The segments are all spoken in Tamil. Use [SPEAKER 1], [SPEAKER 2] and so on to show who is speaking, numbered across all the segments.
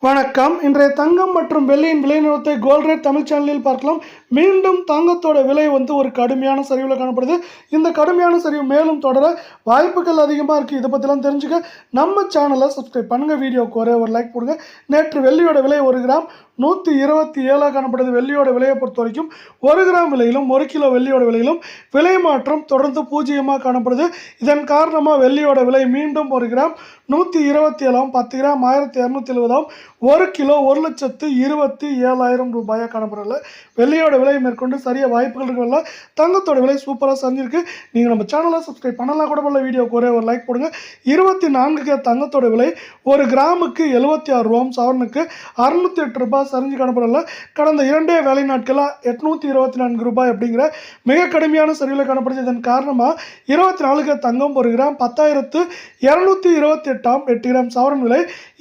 [SPEAKER 1] வணக்கம். இன்றைய தங்கம் மற்றும் வெள்ளியின் விலை நிலவரத்தை கோல்ட் ரேட் தமிழ் சேனலில் பார்க்கலாம். மீண்டும் தங்கத்தோட விலை ஒரு கடுமையான சரிவில் காணப்படுது. இந்த கடுமையான சரிவு மேலும் தொடர வாய்ப்புகள் அதிகமாக இருக்குது. இதை பற்றிலாம் தெரிஞ்சுக்க நம்ம சேனலை சப்ஸ்கிரைப் பண்ணுங்கள். வீடியோக்கு ஒரே ஒரு லைக் போடுங்க. நேற்று வெள்ளியோட விலை 1 கிராம் 127 காணப்படுது. வெள்ளியோட விலையை பொறுத்த வரைக்கும் 1 கிராம் விலையிலும் 1 கிலோ வெள்ளியோட விலையிலும் விலை மாற்றம் தொடர்ந்து பூஜ்ஜியமாக காணப்படுது. இதன் காரணமாக வெள்ளியோட விலை மீண்டும் 1 கிராம் 127 10 கிராம் 1270 1 கிலோ 1,27,000 ரூபாயாக காணப்படல. வெள்ளியோட விலை மேற்கொண்டு சரிய வாய்ப்புகள் இருக்கல. தங்கத்தோட விலை சூப்பராக சரிஞ்சிருக்கு. நீங்கள் நம்ம சேனலை சப்ஸ்கிரைப் பண்ணலாம் கூட பண்ணல. வீடியோக்கு ஒரே ஒரு லைக் போடுங்க. 24 தங்கத்தோட விலை 1 கிராமுக்கு 76 ரூபாயும் சவரனுக்கு 608 ரூபாய் சரிஞ்சு காணப்படல. கடந்த 2 வேலை நாட்களாக 824 ரூபாய் அப்படிங்கிற மிக கடுமையான சரிவில் காணப்படுது. இதன் காரணமாக 24 தங்கம் 1 கிராம் 10,228 8 கிராம் சவரன் விலை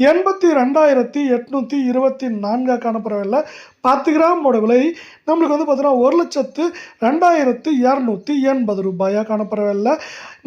[SPEAKER 1] 82,824 காணப்படவில்லை. 10 கிராமோட விலை நம்மளுக்கு பார்த்தீங்கன்னா 1,02,280 ரூபாயாக காணப்படவில்லை.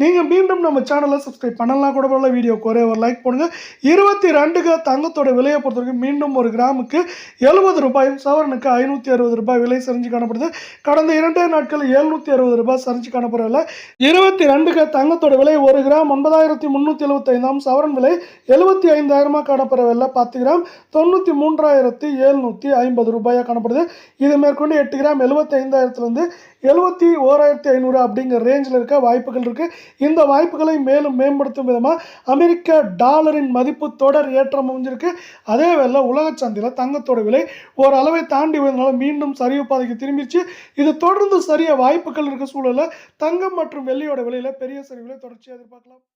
[SPEAKER 1] நீங்கள் மீண்டும் நம்ம சேனலை சப்ஸ்கிரைப் பண்ணலாம் கூட பண்ணல. வீடியோக்கு ஒரே ஒரு லைக் போடுங்க. 22 தங்கத்தோட விலையை பொறுத்த வரைக்கும் மீண்டும் 1 கிராமுக்கு 70 ரூபாயும் சவரனுக்கு 560 ரூபாய் விலை சரிஞ்சு காணப்படுது. கடந்த 2 நாட்கள் 760 ரூபாய் சரிஞ்சு காணப்படவில்லை. 22 தங்கத்தோட விலை 1 கிராம் 9,375 சவரன் விலை 75,000 காணப்படவில்லை. 10 கிராம் 93,750 ரூபாயாக காணப்படுது. இது மேற்கொண்டு 8 கிராம் 75,000 71,500 அப்படிங்கிற ரேஞ்சில் இருக்க வாய்ப்புகள் இருக்கு. இந்த வாய்ப்புகளை மேலும் மேம்படுத்தும் விதமாக அமெரிக்க டாலரின் மதிப்பு தொடர் ஏற்றம் அமைஞ்சிருக்கு. அதே வேளை உலக சந்தையில் தங்கத்தோட விலை ஒரு அளவை தாண்டி வந்ததால மீண்டும் சரிவு பாதைக்கு திரும்பிச்சு. இது தொடர்ந்து சரிய வாய்ப்புகள் இருக்க சூழலில் தங்கம் மற்றும் வெள்ளியோட விலையில பெரிய சரிவுகளை தொடர்ச்சியாக எதிர்பார்க்கலாம்.